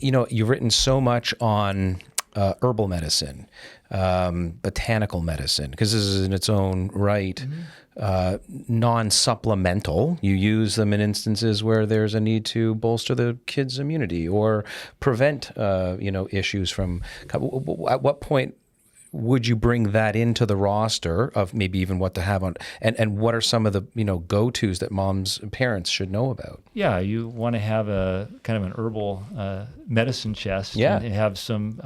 You've written so much on herbal medicine, botanical medicine, because this is in its own right non-supplemental. You use them in instances where there's a need to bolster the kid's immunity or prevent, issues from. At what point would you bring that into the roster of maybe even what to have on, and what are some of the go-tos that moms and parents should know about? Yeah, you want to have a kind of an herbal medicine chest and have some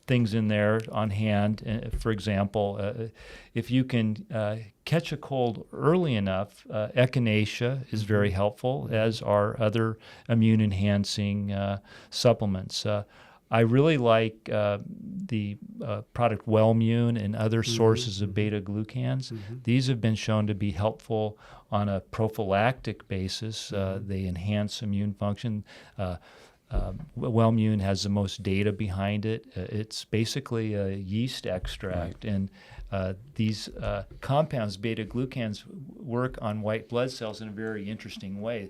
things in there on hand. For example, if you can catch a cold early enough, echinacea is very helpful, as are other immune-enhancing supplements. I really like the product Wellmune and other sources of beta-glucans. These have been shown to be helpful on a prophylactic basis. They enhance immune function. Wellmune has the most data behind it. It's basically a yeast extract, and these compounds, beta-glucans, work on white blood cells in a very interesting way.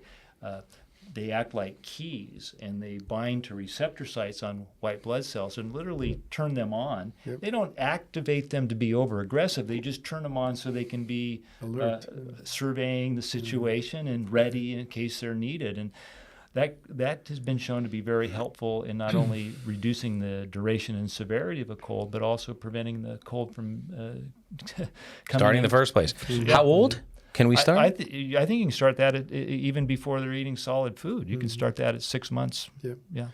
They act like keys, and they bind to receptor sites on white blood cells and literally turn them on. Yep. They don't activate them to be over-aggressive. They just turn them on so they can be surveying the situation and ready in case they're needed. And that has been shown to be very helpful in not only reducing the duration and severity of a cold, but also preventing the cold from starting in the first place. How old can we start? I think you can start that even before they're eating solid food. You can start that at 6 months. Yeah.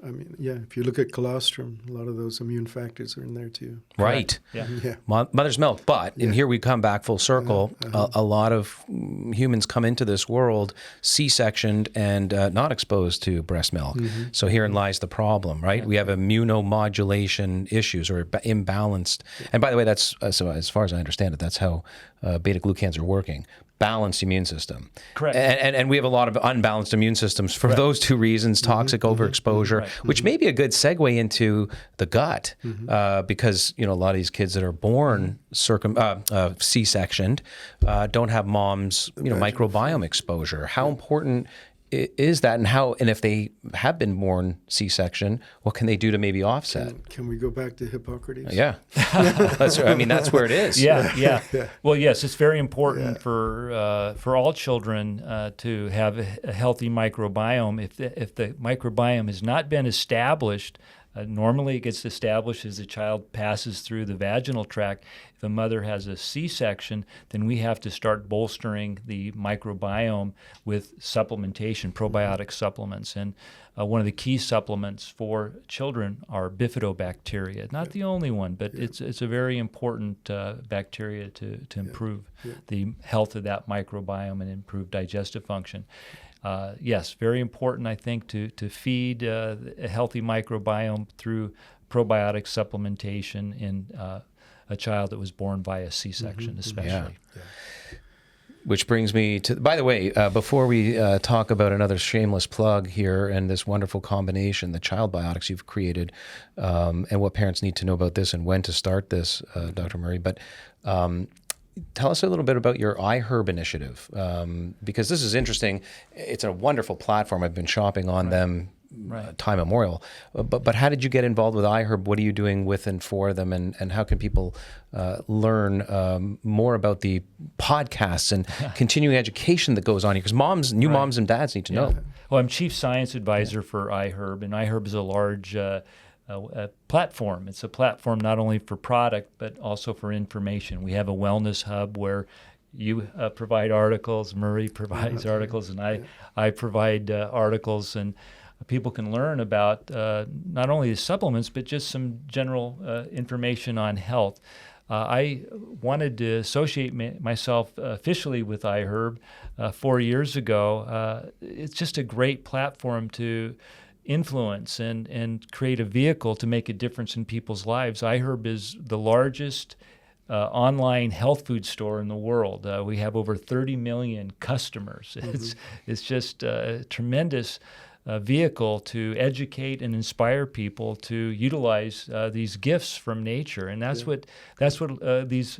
I mean, if you look at colostrum, a lot of those immune factors are in there too. Right. Yeah. Mother's milk. But, and here we come back full circle, a lot of humans come into this world C-sectioned and not exposed to breast milk. So herein lies the problem, right? We have immunomodulation issues or imbalanced. And by the way, that's, so as far as I understand it, that's how beta-glucans are working. Balanced immune system. Correct. And we have a lot of unbalanced immune systems for those two reasons, toxic overexposure, which may be a good segue into the gut, because, a lot of these kids that are born C-sectioned don't have mom's, microbiome exposure. How important is that, and if they have been born C-section, what can they do to maybe offset? Can we go back to Hippocrates? Yeah, that's where it is. Yeah. Well, yes, it's very important for all children to have a healthy microbiome. If the microbiome has not been established, normally it gets established as the child passes through the vaginal tract. If a mother has a C-section, then we have to start bolstering the microbiome with supplementation, probiotic supplements. And one of the key supplements for children are bifidobacteria. Not the only one, but it's a very important bacteria to improve the health of that microbiome and improve digestive function. Yes, very important, I think, to feed a healthy microbiome through probiotic supplementation in a child that was born via C-section, especially. Yeah. Which brings me to, by the way, before we talk about another shameless plug here and this wonderful combination, the Child Biotics you've created, and what parents need to know about this and when to start this, Dr. Murray, but tell us a little bit about your iHerb initiative, because this is interesting. It's a wonderful platform. I've been shopping on them time immemorial. But how did you get involved with iHerb? What are you doing with and for them? And how can people learn more about the podcasts and continuing education that goes on here? Because moms and dads need to know. Well, I'm Chief Science Advisor for iHerb, and iHerb is a large a platform. It's a platform not only for product, but also for information. We have a wellness hub where you provide articles, Murray provides articles, and I provide articles, and people can learn about not only the supplements, but just some general information on health. I wanted to associate myself officially with iHerb 4 years ago. It's just a great platform to influence and create a vehicle to make a difference in people's lives. iHerb is the largest online health food store in the world. We have over 30 million customers. It's just a tremendous vehicle to educate and inspire people to utilize these gifts from nature, and that's what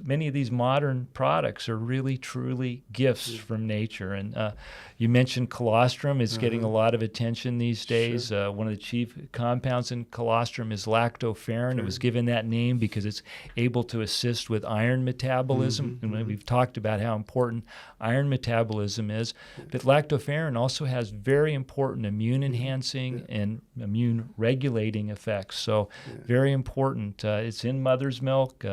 many of these modern products are really truly gifts from nature. And you mentioned colostrum is getting a lot of attention these days. One of the chief compounds in colostrum is lactoferrin. It was given that name because it's able to assist with iron metabolism, and we've talked about how important iron metabolism is. But lactoferrin also has very important immune enhancing and immune regulating effects. So very important. It's in mother's milk,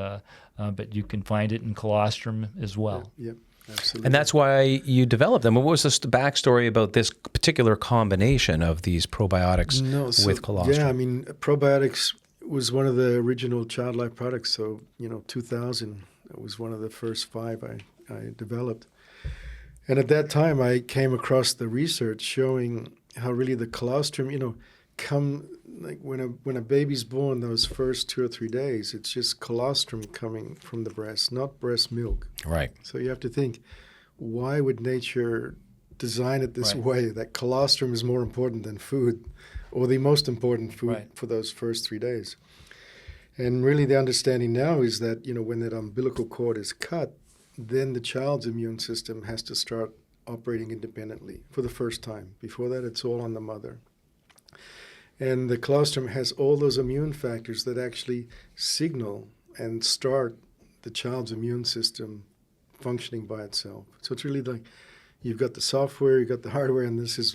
but you can find it in colostrum as well. Yep. Absolutely. And that's why you developed them. What was the backstory about this particular combination of these probiotics with colostrum? Yeah, I mean, probiotics was one of the original Child Life products. So, 2000, it was one of the first 5 I developed. And at that time, I came across the research showing how really the colostrum, like when a baby's born, those first 2 or 3 days, it's just colostrum coming from the breast, not breast milk. Right. So you have to think, why would nature design it this way, that colostrum is more important than food, or the most important food for those first 3 days? And really the understanding now is that, when that umbilical cord is cut, then the child's immune system has to start operating independently for the first time. Before that, it's all on the mother. And the colostrum has all those immune factors that actually signal and start the child's immune system functioning by itself. So it's really like you've got the software, you've got the hardware, and this is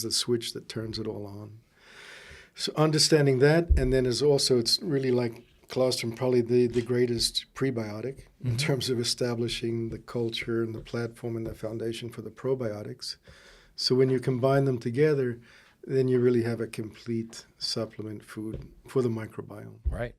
the switch that turns it all on. So understanding that, and then it's really like colostrum, probably the greatest prebiotic in terms of establishing the culture and the platform and the foundation for the probiotics. So when you combine them together, then you really have a complete supplement food for the microbiome. Right.